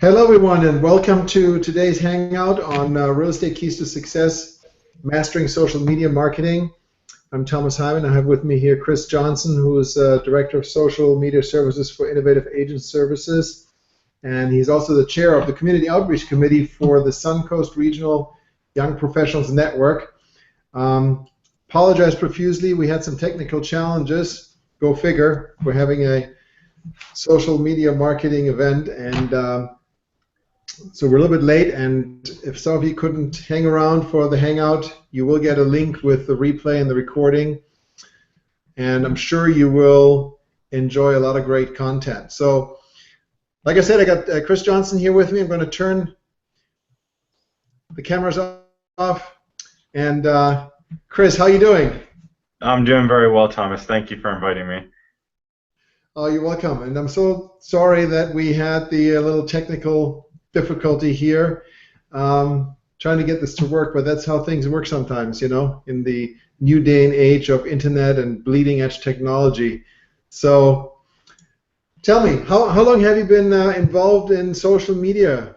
Hello, everyone, and welcome to today's Hangout on Real Estate Keys to Success, Mastering Social Media Marketing. I'm Thomas Hyman. I have with me here Chris Johnson, who is Director of Social Media Services for Innovative Agent Services, and he's also the Chair of the Community Outreach Committee for the Suncoast Regional Young Professionals Network. Apologize profusely. We had some technical challenges. Go figure. We're having a social media marketing event, and so we're a little bit late, and if some of you couldn't hang around for the Hangout, you will get a link with the replay and the recording, and I'm sure you will enjoy a lot of great content. So, like I said, I got Chris Johnson here with me. I'm going to turn the cameras off, and Chris, how you doing? I'm doing very well, Thomas. Thank you for inviting me. Oh, you're welcome, and I'm so sorry that we had the little technical difficulty here, trying to get this to work, but that's how things work sometimes, you know, in the new day and age of internet and bleeding edge technology. So tell me, how long have you been involved in social media?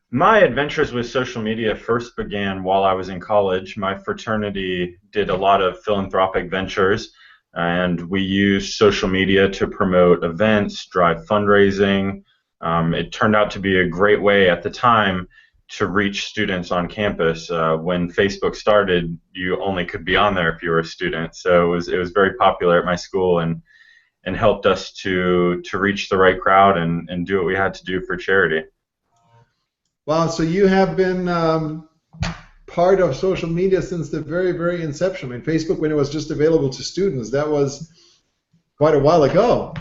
My adventures with social media first began while I was in college. My fraternity did a lot of philanthropic ventures, and we used social media to promote events, drive fundraising. It turned out to be a great way at the time to reach students on campus. When Facebook started, you only could be on there if you were a student. So it was very popular at my school and helped us to reach the right crowd and do what we had to do for charity. Wow, so you have been part of social media since the very, very inception. I mean, Facebook, when it was just available to students, that was quite a while ago.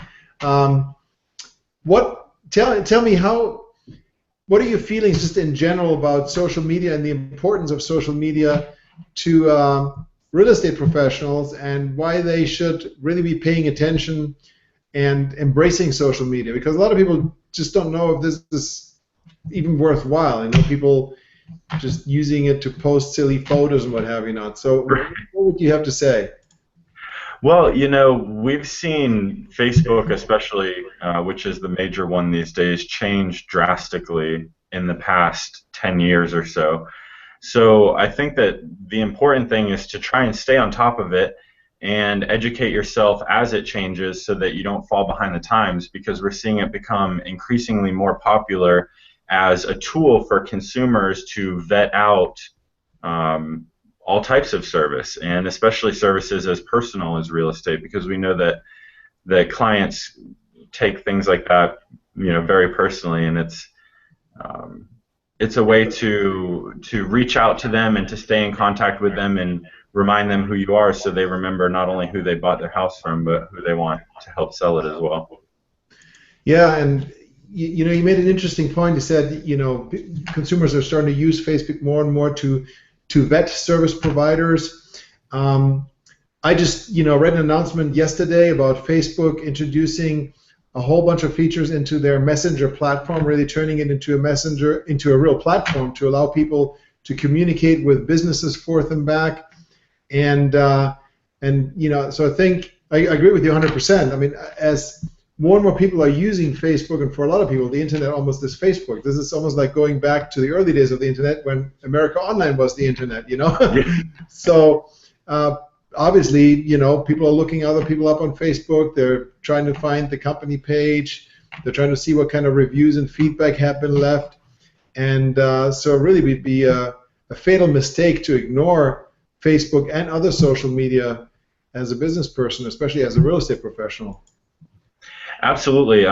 Tell me what are your feelings just in general about social media and the importance of social media to real estate professionals, and why they should really be paying attention and embracing social media? Because a lot of people just don't know if this is even worthwhile. I know people just using it to post silly photos and what have you not. So what would you have to say? Well, you know, we've seen Facebook especially, which is the major one these days, change drastically in the past 10 years or so. So I think that the important thing is to try and stay on top of it and educate yourself as it changes so that you don't fall behind the times, because we're seeing it become increasingly more popular as a tool for consumers to vet out all types of service, and especially services as personal as real estate, because we know that clients take things like that, you know, very personally, and it's a way to reach out to them and to stay in contact with them and remind them who you are, so they remember not only who they bought their house from, but who they want to help sell it as well. Yeah, and you know, you made an interesting point. You said, you know, consumers are starting to use Facebook more and more to vet service providers. I just, you know, read an announcement yesterday about Facebook introducing a whole bunch of features into their messenger platform, really turning it into a real platform to allow people to communicate with businesses forth and back. And you know, so I think I agree with you 100%. I mean, as more and more people are using Facebook, and for a lot of people, the internet almost is Facebook. This is almost like going back to the early days of the internet when America Online was the internet, you know? Yeah. So obviously, you know, people are looking other people up on Facebook. They're trying to find the company page. They're trying to see what kind of reviews and feedback have been left. And so really it would be a fatal mistake to ignore Facebook and other social media as a business person, especially as a real estate professional. Absolutely.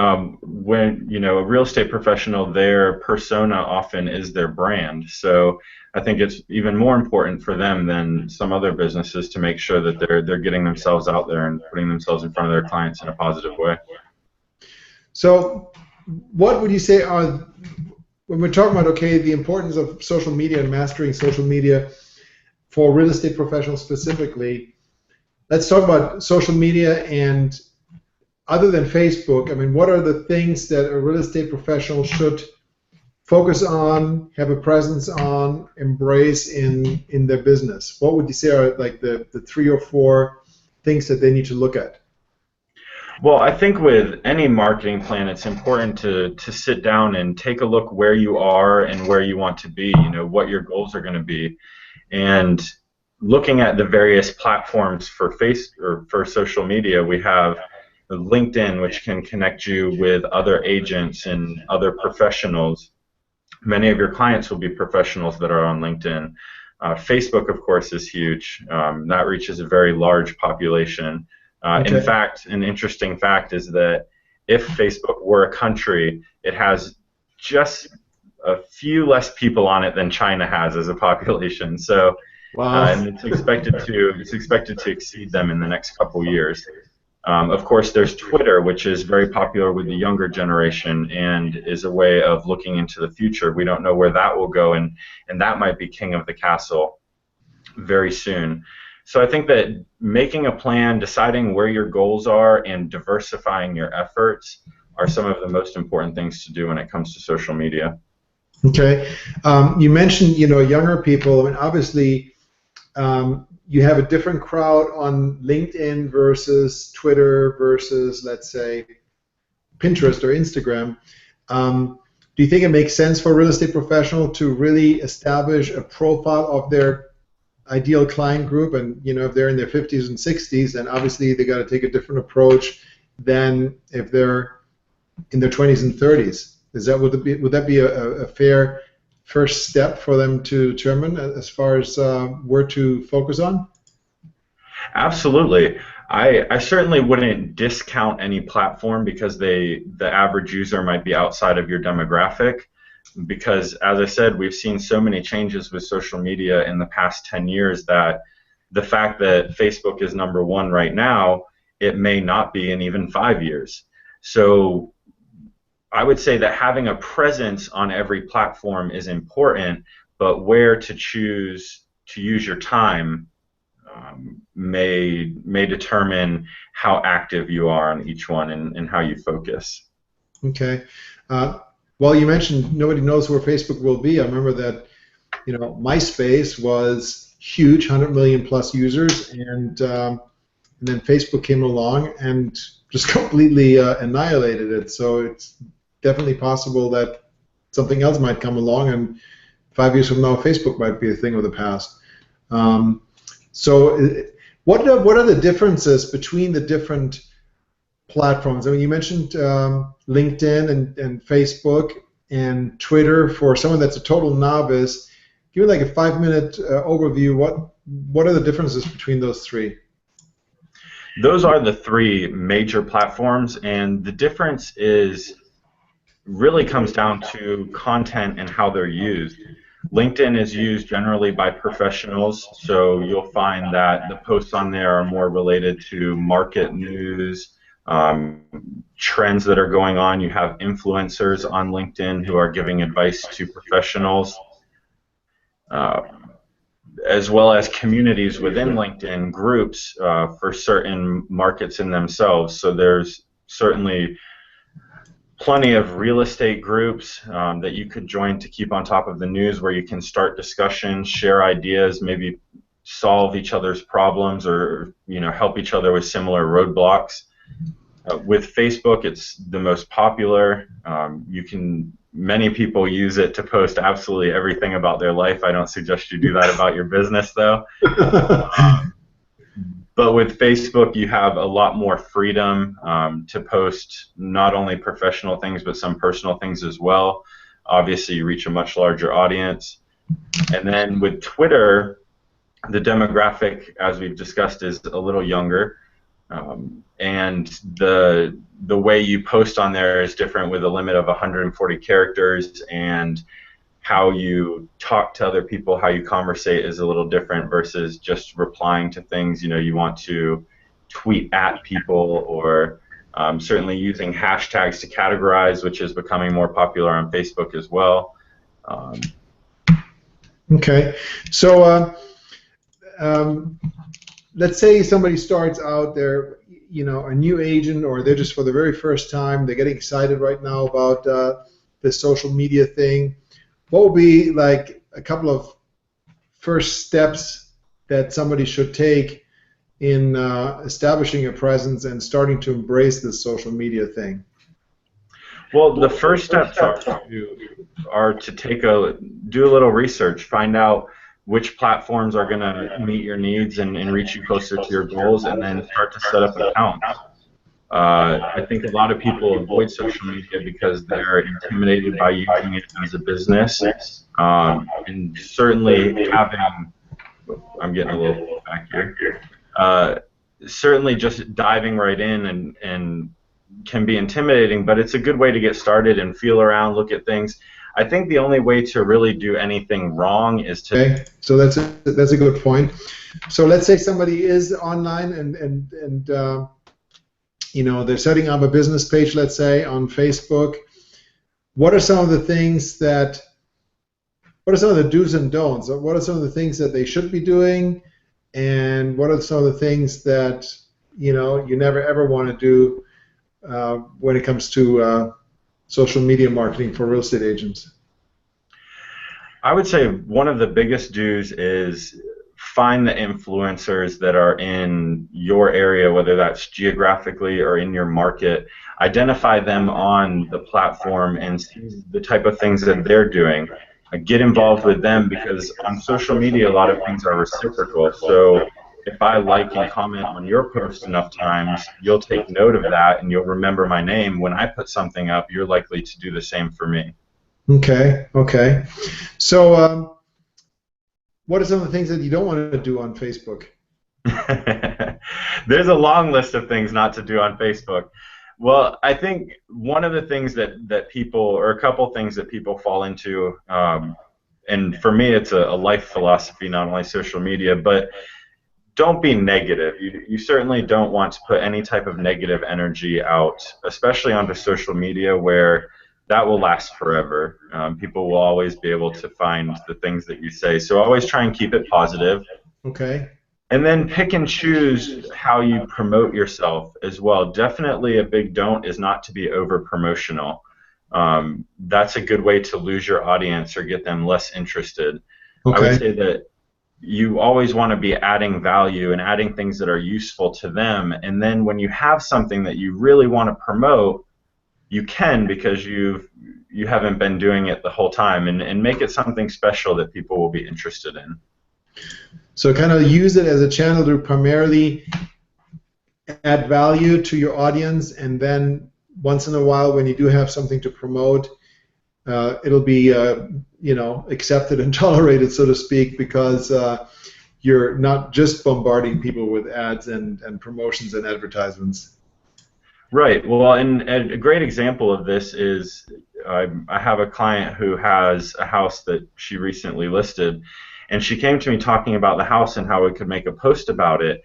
When, you know, a real estate professional, their persona often is their brand. So I think it's even more important for them than some other businesses to make sure that they're getting themselves out there and putting themselves in front of their clients in a positive way. So what would you say are, when we're talking about, okay, the importance of social media and mastering social media for real estate professionals specifically, let's talk about social media. And other than Facebook, I mean, what are the things that a real estate professional should focus on, have a presence on, embrace in their business? What would you say are like the 3 or 4 things that they need to look at? Well, I think with any marketing plan, it's important to sit down and take a look where you are and where you want to be, what your goals are going to be. And looking at the various platforms for or for social media, we have LinkedIn, which can connect you with other agents and other professionals. Many of your clients will be professionals that are on LinkedIn. Facebook, of course, is huge. That reaches a very large population. In Okay. fact, an interesting fact is that if Facebook were a country, it has just a few less people on it than China has as a population. So, Wow. and it's expected to exceed them in the next couple years. Of course, there's Twitter, which is very popular with the younger generation and is a way of looking into the future. We don't know where that will go, and that might be king of the castle very soon. So I think that making a plan, deciding where your goals are, and diversifying your efforts are some of the most important things to do when it comes to social media. Okay. You mentioned, younger people. I mean, obviously, you have a different crowd on LinkedIn versus Twitter versus, let's say, Pinterest or Instagram. Do you think it makes sense for a real estate professional to really establish a profile of their ideal client group? And if they're in their 50s and 60s, then obviously they got to take a different approach than if they're in their 20s and 30s. Would that be a fair first step for them to determine as far as where to focus on? Absolutely. I certainly wouldn't discount any platform because the average user might be outside of your demographic. Because, as I said, we've seen so many changes with social media in the past 10 years that the fact that Facebook is number one right now, it may not be in even 5 years. So I would say that having a presence on every platform is important, but where to choose to use your time may determine how active you are on each one and how you focus. Okay. Well, you mentioned nobody knows where Facebook will be. I remember that, MySpace was huge, 100 million plus users, and then Facebook came along and just completely annihilated it. So it's definitely possible that something else might come along, and 5 years from now, Facebook might be a thing of the past. So what are the differences between the different platforms? I mean, you mentioned LinkedIn and Facebook and Twitter. For someone that's a total novice, give me like a 5-minute overview. What are the differences between those three? Those are the three major platforms, and the difference really comes down to content and how they're used. LinkedIn is used generally by professionals, so you'll find that the posts on there are more related to market news, trends that are going on. You have influencers on LinkedIn who are giving advice to professionals, as well as communities within LinkedIn, groups for certain markets in themselves. So there's certainly plenty of real estate groups that you could join to keep on top of the news, where you can start discussions, share ideas, maybe solve each other's problems, or help each other with similar roadblocks. With Facebook, it's the most popular. Many people use it to post absolutely everything about their life. I don't suggest you do that about your business, though. But with Facebook, you have a lot more freedom to post not only professional things, but some personal things as well. Obviously, you reach a much larger audience. And then with Twitter, the demographic, as we've discussed, is a little younger. And the way you post on there is different, with a limit of 140 characters, and how you talk to other people, how you conversate is a little different versus just replying to things. You want to tweet at people, or certainly using hashtags to categorize, which is becoming more popular on Facebook as well. Okay, so let's say somebody starts out, they're a new agent, or they're just for the very first time, they're getting excited right now about this social media thing. What would be like a couple of first steps that somebody should take in establishing a presence and starting to embrace this social media thing? Well, the first steps are to do a little research, find out which platforms are going to meet your needs and reach you closer to your goals, and then start to set up accounts. I think a lot of people avoid social media because they're intimidated by using it as a business, and certainly I'm getting a little back here. Certainly just diving right in and can be intimidating, but it's a good way to get started and feel around, look at things. I think the only way to really do anything wrong is to... Okay, so that's a good point. So let's say somebody is online and you know, they're setting up a business page, let's say, on Facebook. What are some of the things that, what are some of the do's and don'ts? What are some of the things that they should be doing? And what are some of the things that, you know, you never ever want to do when it comes to social media marketing for real estate agents? I would say one of the biggest do's is find the influencers that are in your area, whether that's geographically or in your market. Identify them on the platform and see the type of things that they're doing. Get involved with them, because on social media a lot of things are reciprocal. So if I like and comment on your post enough times, you'll take note of that and you'll remember my name. When I put something up, you're likely to do the same for me. Okay, okay. So what are some of the things that you don't want to do on Facebook? There's a long list of things not to do on Facebook. Well, I think one of the things that people, or a couple things that people fall into, and for me it's a life philosophy, not only social media, but don't be negative. You certainly don't want to put any type of negative energy out, especially onto social media, where that will last forever. People will always be able to find the things that you say. So always try and keep it positive. Okay. And then pick and choose how you promote yourself as well. Definitely a big don't is not to be over promotional. That's a good way to lose your audience or get them less interested. Okay. I would say that you always want to be adding value and adding things that are useful to them. And then when you have something that you really want to promote, you can, because you haven't been doing it the whole time, and make it something special that people will be interested in. So kind of use it as a channel to primarily add value to your audience, and then once in a while when you do have something to promote, it'll be you know, accepted and tolerated, so to speak, because you're not just bombarding people with ads and promotions and advertisements. Right. Well, and a great example of this is I have a client who has a house that she recently listed, and she came to me talking about the house and how we could make a post about it.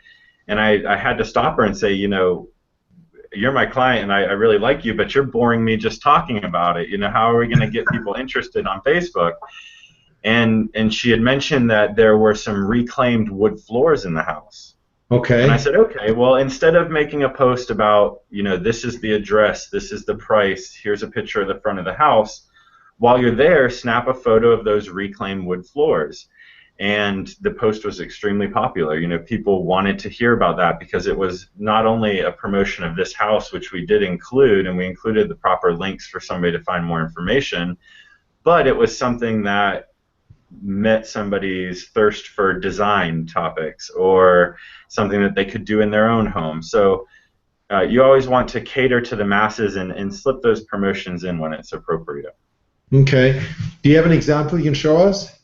And I had to stop her and say, you know, you're my client and I really like you, but you're boring me just talking about it. You know, how are we going to get people interested on Facebook? And she had mentioned that there were some reclaimed wood floors in the house. Okay. And I said, okay, well, instead of making a post about, you know, this is the address, this is the price, here's a picture of the front of the house, while you're there, snap a photo of those reclaimed wood floors. And the post was extremely popular. You know, people wanted to hear about that because it was not only a promotion of this house, which we did include, and we included the proper links for somebody to find more information, but it was something that met somebody's thirst for design topics or something that they could do in their own home. So you always want to cater to the masses and slip those promotions in when it's appropriate. Okay. Do you have an example you can show us?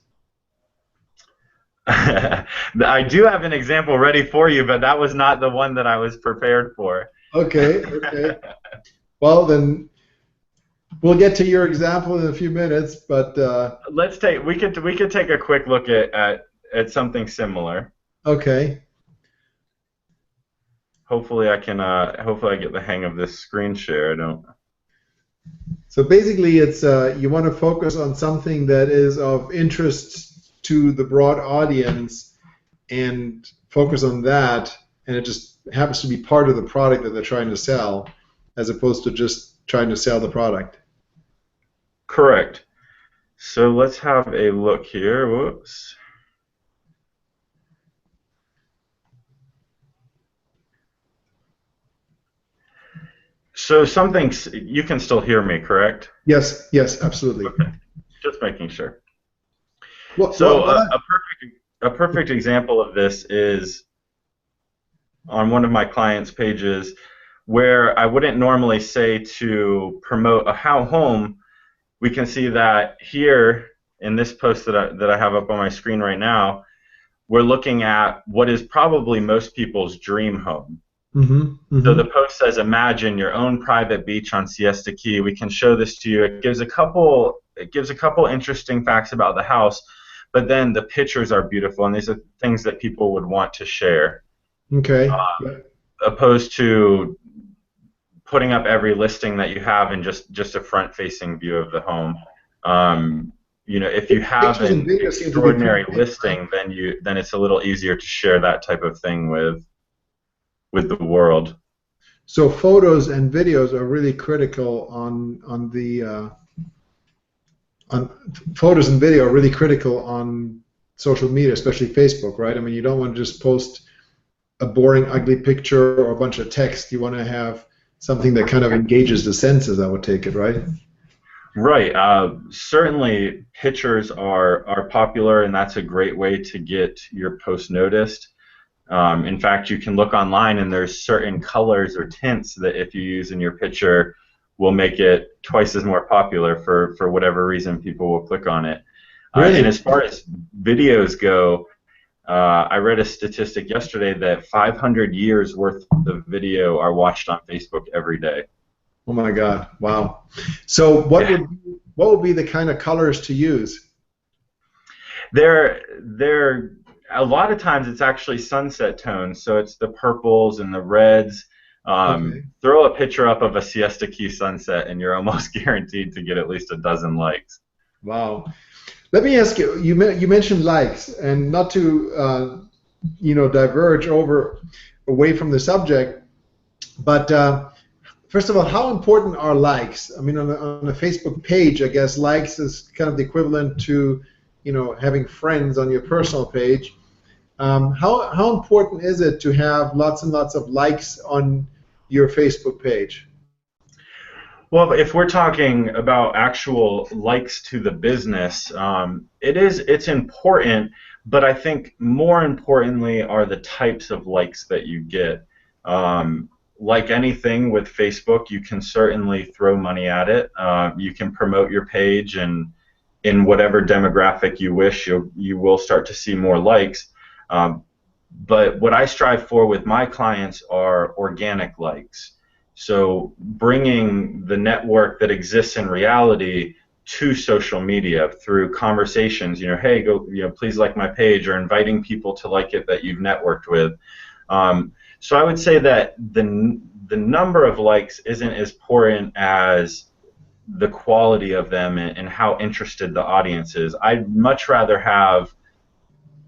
I do have an example ready for you, but that was not the one that I was prepared for. Okay, okay. Well, then we'll get to your example in a few minutes, but we could take a quick look at something similar. Okay. Hopefully I can hopefully I get the hang of this screen share. I don't. So basically, it's you want to focus on something that is of interest to the broad audience and focus on that, and it just happens to be part of the product that they're trying to sell, as opposed to just trying to sell the product. Correct. So let's have a look here. Whoops. So something you can still hear me, correct? Yes, yes, absolutely. Okay, just making sure. What, So what, what I, a perfect example of this is on one of my clients' pages where I wouldn't normally say to promote a how home. We can see that here in this post that I have up on my screen right now, we're looking at what is probably most people's dream home. mm-hmm, So mm-hmm. the post says, "Imagine your own private beach on Siesta Key." We can show this to you. It gives a couple interesting facts about the house, but then the pictures are beautiful, and these are things that people would want to share, Okay. Yeah. opposed to putting up every listing that you have in just a front-facing view of the home. Um, if you have Pictures and an videos seem to be pretty extraordinary big, right? listing, then it's a little easier to share that type of thing with the world. So photos and videos are really critical on photos and video are really critical on social media, especially Facebook, right? I mean, you don't want to just post a boring, ugly picture or a bunch of text. You want to have something that kind of engages the senses, I would take it, right? Right. Certainly, pictures are popular, and that's a great way to get your post noticed. In fact, you can look online, and there's certain colors or tints that if you use in your picture will make it twice as more popular for whatever reason people will click on it. And Really? as far as videos go, I read a statistic yesterday that 500 years worth of video are watched on Facebook every day. Oh my God! Wow. So what Yeah. would be the kind of colors to use? They're a lot of times it's actually sunset tones, so it's the purples and the reds. Okay. Throw a picture up of a Siesta Key sunset, and you're almost guaranteed to get at least a dozen likes. Wow. Let me ask you. You mentioned likes, and not to diverge away from the subject, but first of all, how important are likes? I mean, on a Facebook page, I guess likes is kind of the equivalent to, having friends on your personal page. How important is it to have lots and lots of likes on your Facebook page? Well, if we're talking about actual likes to the business, it's important, but I think more importantly are the types of likes that you get. Like anything with Facebook, you can certainly throw money at it. You can promote your page, and in whatever demographic you wish, you will start to see more likes. Um, but what I strive for with my clients are organic likes. So bringing the network that exists in reality to social media through conversations, hey, go, please like my page, or inviting people to like it that you've networked with. So I would say that the number of likes isn't as important as the quality of them and how interested the audience is. I'd much rather have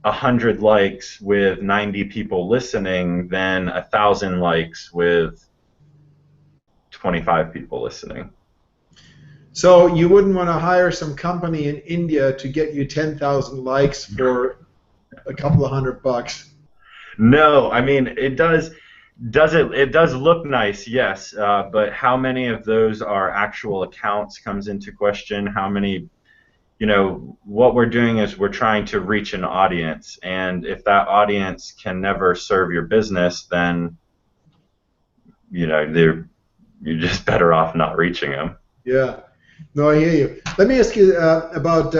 100 likes with 90 people listening than 1,000 likes with 25 people listening. So you wouldn't want to hire some company in India to get you 10,000 likes for a couple of $100. No, I mean it does look nice, yes, but how many of those are actual accounts comes into question. How many, what we're doing is we're trying to reach an audience, and if that audience can never serve your business, then you're just better off not reaching them. Yeah. No, I hear you. Let me ask you about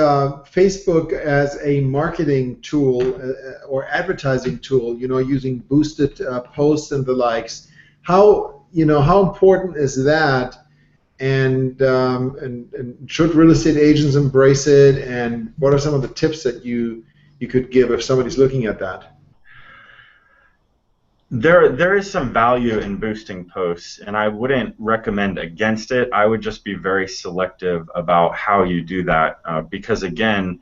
Facebook as a marketing tool or advertising tool. Using boosted posts and the likes. How important is that? And should real estate agents embrace it? And what are some of the tips that you could give if somebody's looking at that? There is some value in boosting posts, and I wouldn't recommend against it. I would just be very selective about how you do that, because again,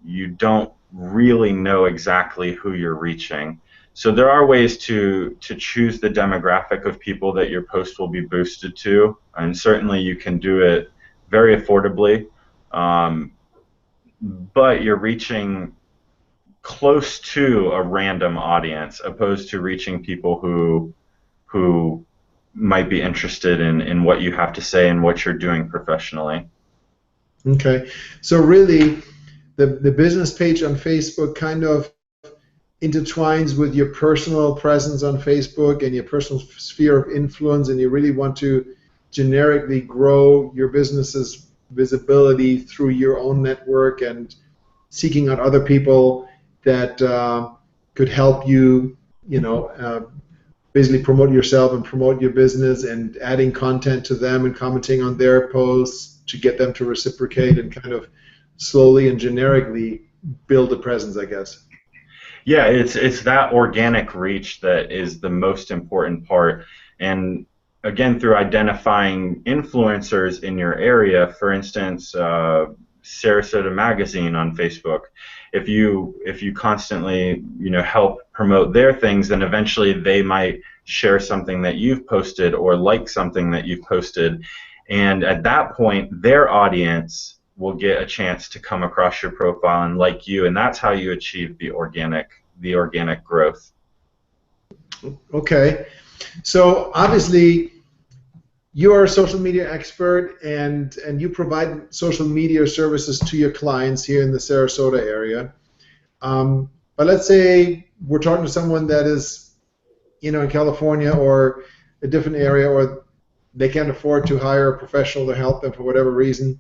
you don't really know exactly who you're reaching. So there are ways to choose the demographic of people that your post will be boosted to, and certainly you can do it very affordably, um, but you're reaching close to a random audience opposed to reaching people who might be interested in what you have to say and what you're doing professionally. Okay, so really, the business page on Facebook kind of intertwines with your personal presence on Facebook and your personal sphere of influence, and you really want to generically grow your business's visibility through your own network and seeking out other people that could help you, basically promote yourself and promote your business, and adding content to them and commenting on their posts to get them to reciprocate and kind of slowly and generically build a presence, I guess. Yeah, it's that organic reach that is the most important part. And again, through identifying influencers in your area, for instance, Sarasota Magazine on Facebook, if you constantly help promote their things, then eventually they might share something that you've posted or like something that you've posted, and at that point their audience will get a chance to come across your profile and like you, and that's how you achieve the organic growth. Okay, so obviously you are a social media expert, and you provide social media services to your clients here in the Sarasota area. But let's say we're talking to someone that is, in California or a different area, or they can't afford to hire a professional to help them for whatever reason.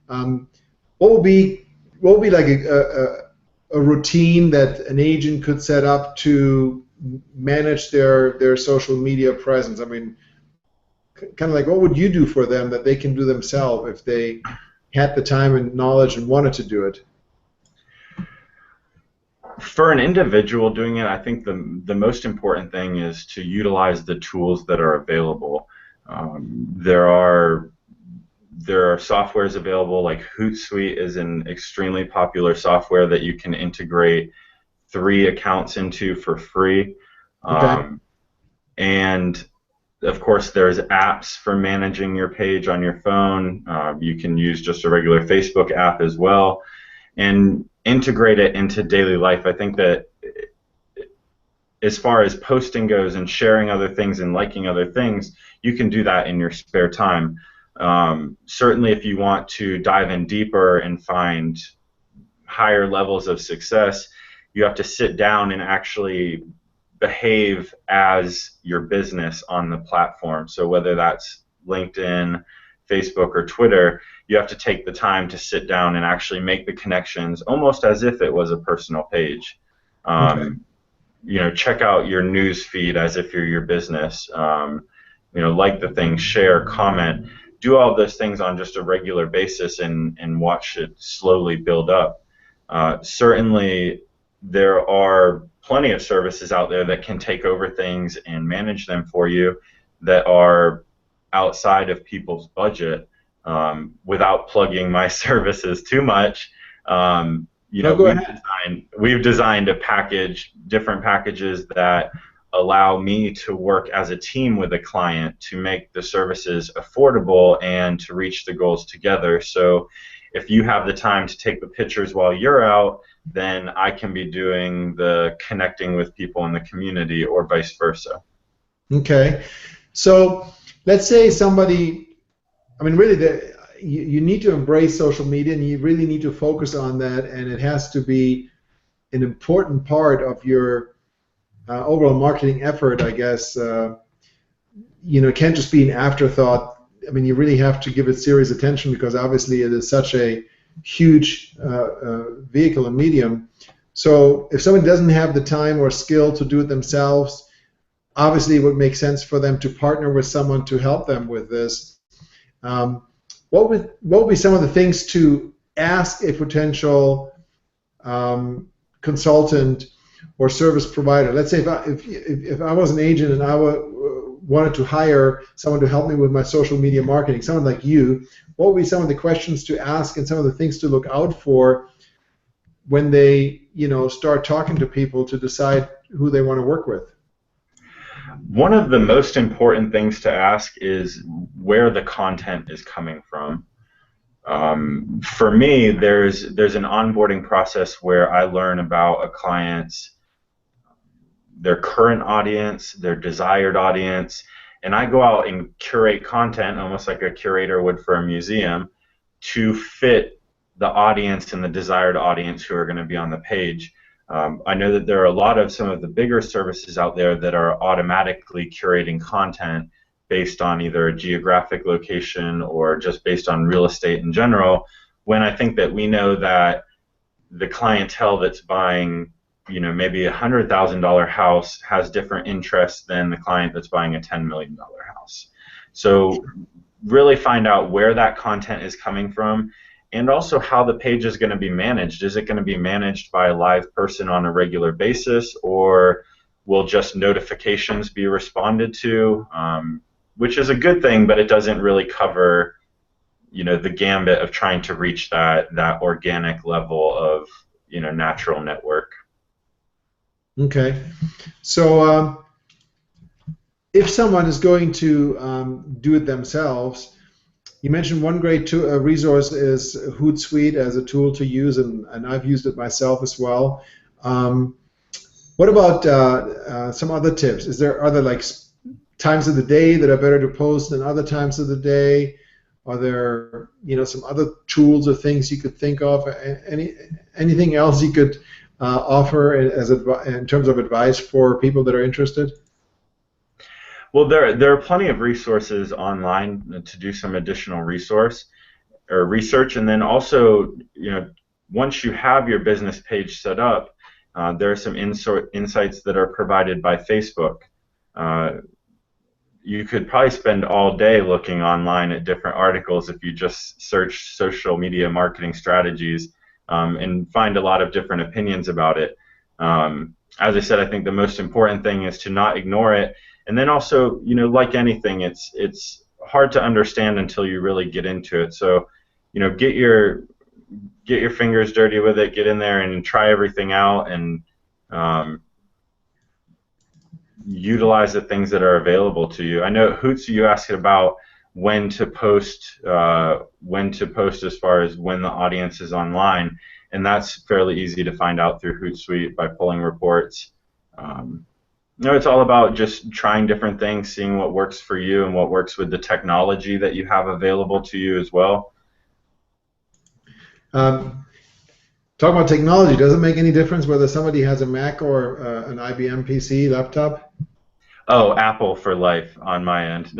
What would be like a routine that an agent could set up to manage their social media presence? I mean, kind of like, what would you do for them that they can do themselves if they had the time and knowledge and wanted to do it? For an individual doing it, I think the most important thing is to utilize the tools that are available. There are softwares available, like Hootsuite is an extremely popular software that you can integrate 3 accounts into for free. Okay. And of course, there's apps for managing your page on your phone. You can use just a regular Facebook app as well, and integrate it into daily life. I think that as far as posting goes and sharing other things and liking other things, you can do that in your spare time. Certainly, if you want to dive in deeper and find higher levels of success, you have to sit down and actually behave as your business on the platform. So whether that's LinkedIn, Facebook, or Twitter, you have to take the time to sit down and actually make the connections almost as if it was a personal page. Okay. Check out your news feed as if you're your business. Like the thing, share, comment, do all those things on just a regular basis, and watch it slowly build up. Certainly, there are plenty of services out there that can take over things and manage them for you that are outside of people's budget. Without plugging my services too much, No, go ahead. we've designed different packages that allow me to work as a team with a client to make the services affordable and to reach the goals together. So if you have the time to take the pictures while you're out, then I can be doing the connecting with people in the community, or vice versa. Okay. So let's say somebody, I mean, really, you need to embrace social media, and you really need to focus on that, and it has to be an important part of your overall marketing effort, I guess. It can't just be an afterthought. I mean, you really have to give it serious attention, because obviously it is such a huge vehicle and medium. So if somebody doesn't have the time or skill to do it themselves, obviously it would make sense for them to partner with someone to help them with this. What would be some of the things to ask a potential consultant or service provider? Let's say if I was an agent and I wanted to hire someone to help me with my social media marketing, someone like you, what would be some of the questions to ask and some of the things to look out for when they start talking to people to decide who they want to work with? One of the most important things to ask is where the content is coming from. For me, there's an onboarding process where I learn about a client's their current audience, their desired audience, and I go out and curate content almost like a curator would for a museum to fit the audience and the desired audience who are going to be on the page. I know that there are a lot of some of the bigger services out there that are automatically curating content based on either a geographic location or just based on real estate in general, when I think that we know that the clientele that's buying, you know, maybe $100,000 house has different interests than the client that's buying a $10 million house. So really find out where that content is coming from, and also how the page is going to be managed. Is it going to be managed by a live person on a regular basis, or will just notifications be responded to? Which is a good thing, but it doesn't really cover, you know, the gambit of trying to reach that organic level of, you know, natural network. Okay, so if someone is going to do it themselves, you mentioned one great resource is Hootsuite as a tool to use, and I've used it myself as well. What about some other tips? Are there like times of the day that are better to post than other times of the day? Are there, you know, some other tools or things you could think of? Anything else you could offer in terms of advice for people that are interested? Well, there are plenty of resources online to do some additional research, and then also, you know, once you have your business page set up, there are some insights that are provided by Facebook. You could probably spend all day looking online at different articles if you just search social media marketing strategies, and find a lot of different opinions about it. As I said, I think the most important thing is to not ignore it. And then also, you know, like anything, it's hard to understand until you really get into it. So, you know, get your fingers dirty with it, get in there and try everything out, and utilize the things that are available to you. I know, Hoots, you asked about when to post as far as when the audience is online, and that's fairly easy to find out through Hootsuite by pulling reports. No, it's all about just trying different things, seeing what works for you and what works with the technology that you have available to you as well. Talk about technology. Does it make any difference whether somebody has a Mac or an IBM PC laptop? Oh, Apple for life on my end.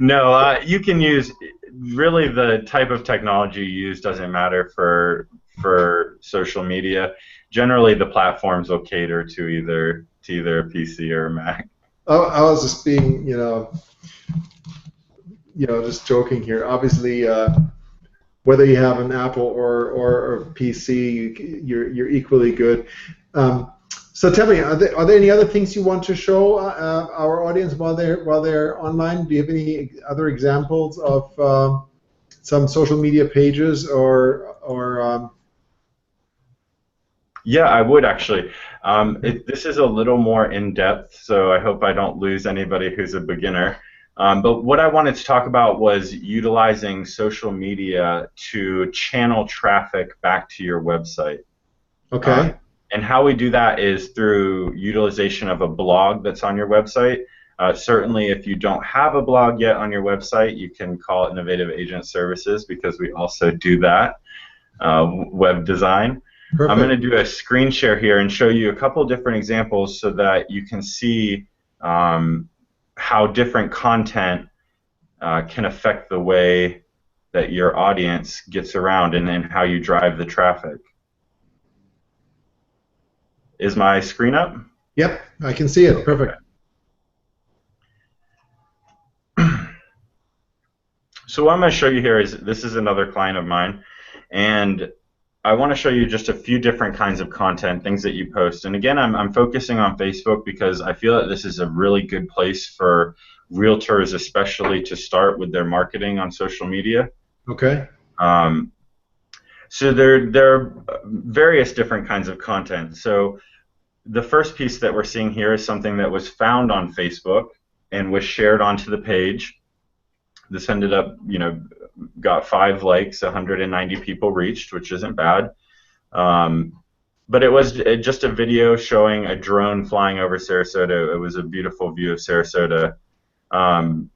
No, you can use, really the type of technology you use doesn't matter for social media. Generally, the platforms will cater to either a PC or a Mac. Oh, I was just being, just joking here. Obviously, whether you have an Apple or a PC, you're equally good. So tell me, are there any other things you want to show our audience while they're online? Do you have any other examples of some social media pages or Yeah, I would actually. This is a little more in-depth, so I hope I don't lose anybody who's a beginner. But what I wanted to talk about was utilizing social media to channel traffic back to your website. Okay. And how we do that is through utilization of a blog that's on your website. Certainly, if you don't have a blog yet on your website, you can call Innovative Agent Services, because we also do that, web design. Perfect. I'm going to do a screen share here and show you a couple different examples so that you can see how different content can affect the way that your audience gets around, and then how you drive the traffic. Is my screen up? Yep, I can see it. Perfect. So what I'm going to show you here is, this is another client of mine, and I want to show you just a few different kinds of content, things that you post. And again, I'm focusing on Facebook because I feel that this is a really good place for realtors, especially, to start with their marketing on social media. Okay. So there are various different kinds of content. So the first piece that we're seeing here is something that was found on Facebook and was shared onto the page. This ended up, got 5 likes, 190 people reached, which isn't bad. but it was just a video showing a drone flying over Sarasota. It was a beautiful view of Sarasota. Um,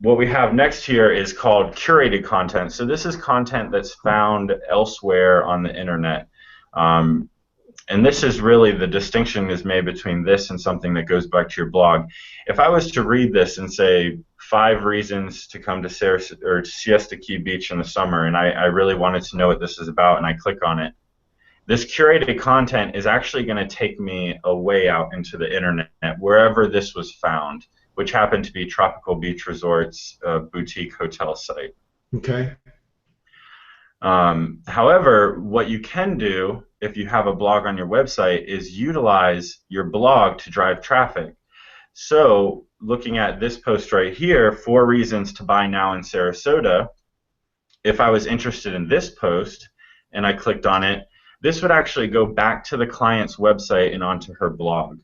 what we have next here is called curated content. So this is content that's found elsewhere on the internet. Um, and this is really the distinction is made between this and something that goes back to your blog. If I was to read this and say 5 reasons to come to Siesta Key Beach in the summer, and I really wanted to know what this is about, and I click on it, this curated content is actually going to take me away out into the internet, wherever this was found, which happened to be Tropical Beach Resort's boutique hotel site. Okay. However, what you can do if you have a blog on your website is utilize your blog to drive traffic. So looking at this post right here, 4 reasons to buy now in Sarasota, if I was interested in this post and I clicked on it, this would actually go back to the client's website and onto her blog.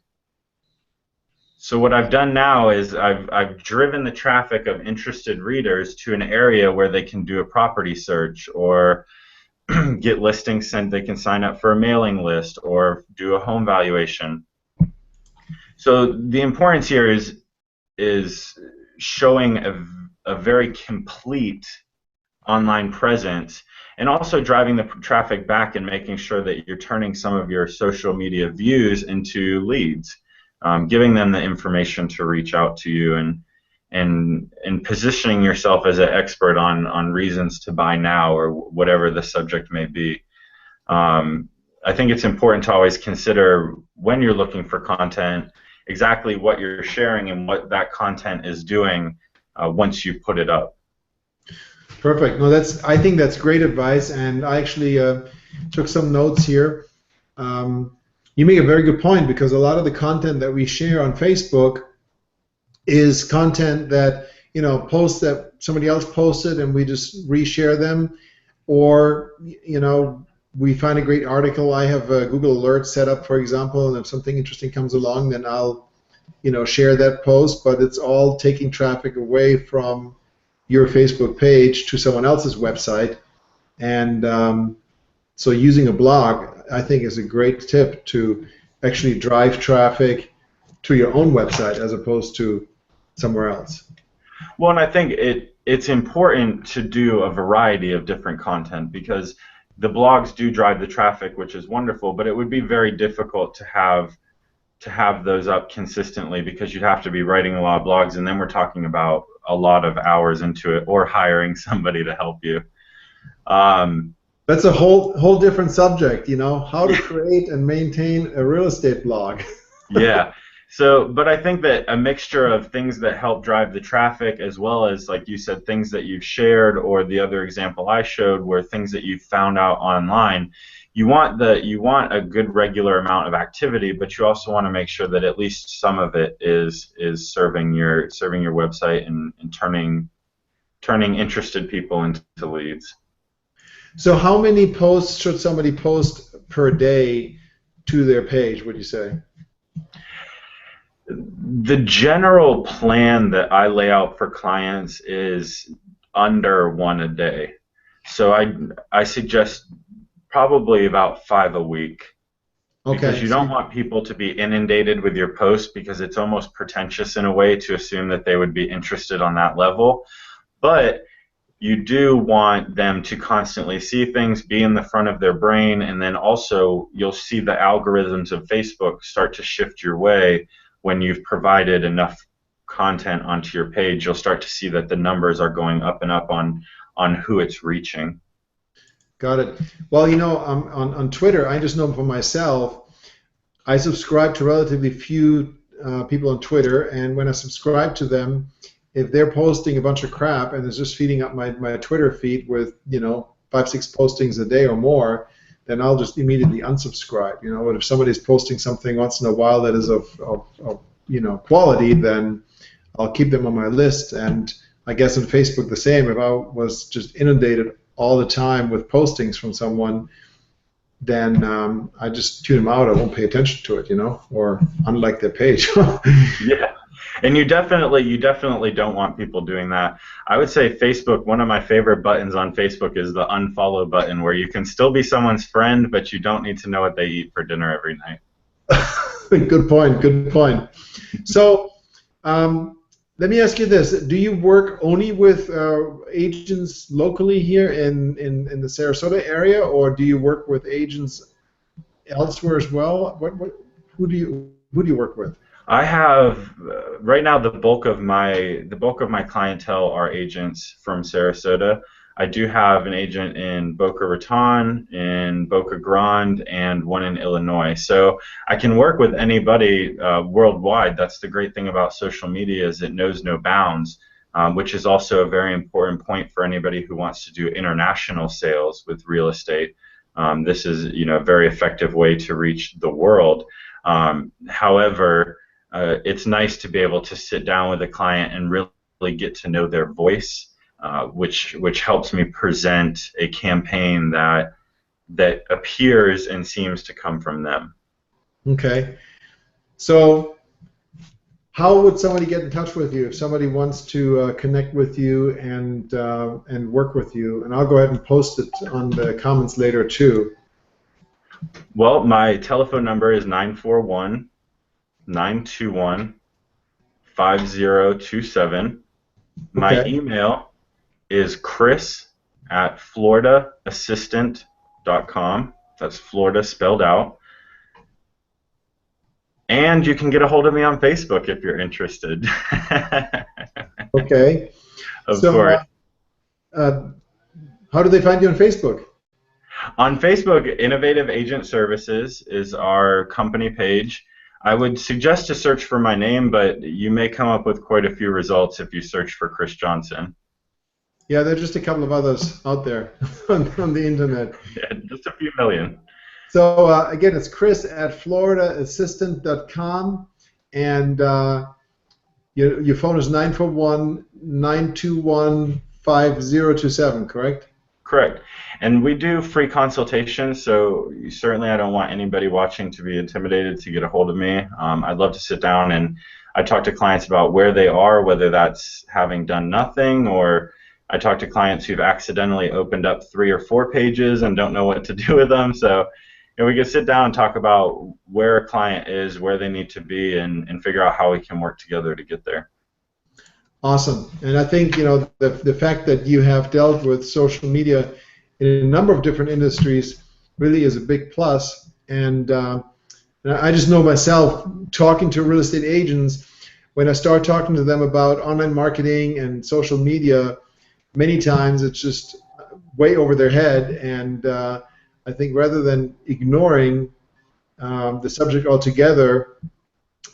So what I've done now is I've driven the traffic of interested readers to an area where they can do a property search or get listings sent. They can sign up for a mailing list or do a home valuation. So the importance here is showing a very complete online presence, and also driving the traffic back and making sure that you're turning some of your social media views into leads, giving them the information to reach out to you, and positioning yourself as an expert on reasons to buy now or whatever the subject may be. I think it's important to always consider when you're looking for content exactly what you're sharing and what that content is doing once you put it up. Perfect. No, I think that's great advice, and I actually took some notes here. You make a very good point, because a lot of the content that we share on Facebook is content that, posts that somebody else posted and we just reshare them, or we find a great article. I have a Google Alert set up, for example, and if something interesting comes along, then I'll share that post, but it's all taking traffic away from your Facebook page to someone else's website. And so using a blog, I think, is a great tip to actually drive traffic to your own website as opposed to somewhere else. Well, and I think it's important to do a variety of different content, because the blogs do drive the traffic, which is wonderful, but it would be very difficult to have those up consistently, because you'd have to be writing a lot of blogs, and then we're talking about a lot of hours into it, or hiring somebody to help you. That's a whole different subject, how to create and maintain a real estate blog. Yeah. So, but I think that a mixture of things that help drive the traffic, as well as, like you said, things that you've shared, or the other example I showed were things that you found out online. You want a good regular amount of activity, but you also want to make sure that at least some of it is serving your website and turning interested people into leads. So how many posts should somebody post per day to their page, would you say? The general plan that I lay out for clients is under 1 a day. So I suggest probably about 5 a week. Okay. Because you don't want people to be inundated with your posts, because it's almost pretentious in a way to assume that they would be interested on that level. But you do want them to constantly see things, be in the front of their brain, and then also you'll see the algorithms of Facebook start to shift your way. When you've provided enough content onto your page, you'll start to see that the numbers are going up and up on who it's reaching. Got it. Well, on Twitter, I just know for myself, I subscribe to relatively few people on Twitter, and when I subscribe to them, if they're posting a bunch of crap and it's just feeding up my Twitter feed with 5-6 postings a day or more, then I'll just immediately unsubscribe. But if somebody's posting something once in a while that is of quality, then I'll keep them on my list. And I guess on Facebook the same. If I was just inundated all the time with postings from someone, then I just tune them out. I won't pay attention to it, or unlike their page. Yeah. And you definitely don't want people doing that. I would say Facebook, one of my favorite buttons on Facebook is the unfollow button, where you can still be someone's friend, but you don't need to know what they eat for dinner every night. Good point. Good point. So, let me ask you this: do you work only with agents locally here in the Sarasota area, or do you work with agents elsewhere as well? Who do you work with? I have right now the bulk of my clientele are agents from Sarasota. I do have an agent in Boca Raton, in Boca Grande, and one in Illinois. So I can work with anybody worldwide. That's the great thing about social media, is it knows no bounds, which is also a very important point for anybody who wants to do international sales with real estate. This is, a very effective way to reach the world. However, it's nice to be able to sit down with a client and really get to know their voice, which helps me present a campaign that appears and seems to come from them. Okay. So, how would somebody get in touch with you if somebody wants to connect with you and work with you? And I'll go ahead and post it on the comments later too. Well, my telephone number is 941-921-5027. My Okay. email is chris@floridaassistant.com. That's Florida spelled out. And you can get a hold of me on Facebook if you're interested. Okay. Of So, course. how do they find you on Facebook? On Facebook, Innovative Agent Services is our company page. I would suggest to search for my name, but you may come up with quite a few results if you search for Chris Johnson. Yeah, there's just a couple of others out there on the internet. Yeah, just a few million. So again, it's chris@floridaassistant.com, and your phone is 941-921-5027, correct? Correct. And we do free consultations, so certainly I don't want anybody watching to be intimidated to get a hold of me. I'd love to sit down and I talk to clients about where they are, whether that's having done nothing, or I talk to clients who've accidentally opened up 3 or 4 pages and don't know what to do with them. So we can sit down and talk about where a client is, where they need to be, and figure out how we can work together to get there. Awesome. And I think the fact that you have dealt with social media in a number of different industries really is a big plus. And I just know myself, talking to real estate agents, when I start talking to them about online marketing and social media, many times it's just way over their head. And I think rather than ignoring the subject altogether,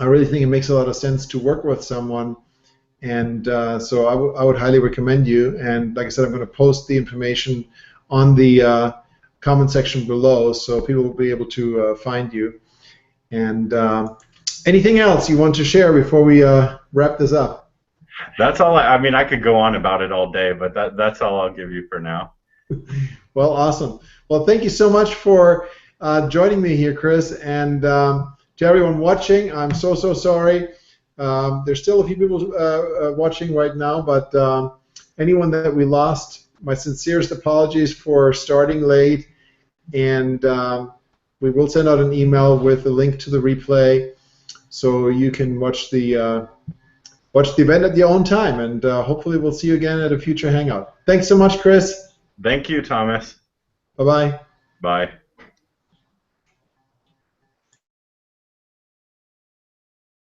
I really think it makes a lot of sense to work with someone. And so I would highly recommend you. And like I said, I'm going to post the information on the comment section below, so people will be able to find you. And anything else you want to share before we wrap this up? That's all. I mean, I could go on about it all day, but that's all I'll give you for now. Well, awesome. Well, thank you so much for joining me here, Chris. And to everyone watching, I'm so sorry. There's still a few people watching right now, but anyone that we lost, my sincerest apologies for starting late. And we will send out an email with a link to the replay, so you can watch the event at your own time. And hopefully we'll see you again at a future hangout. Thanks so much, Chris. Thank you, Thomas. Bye-bye. Bye.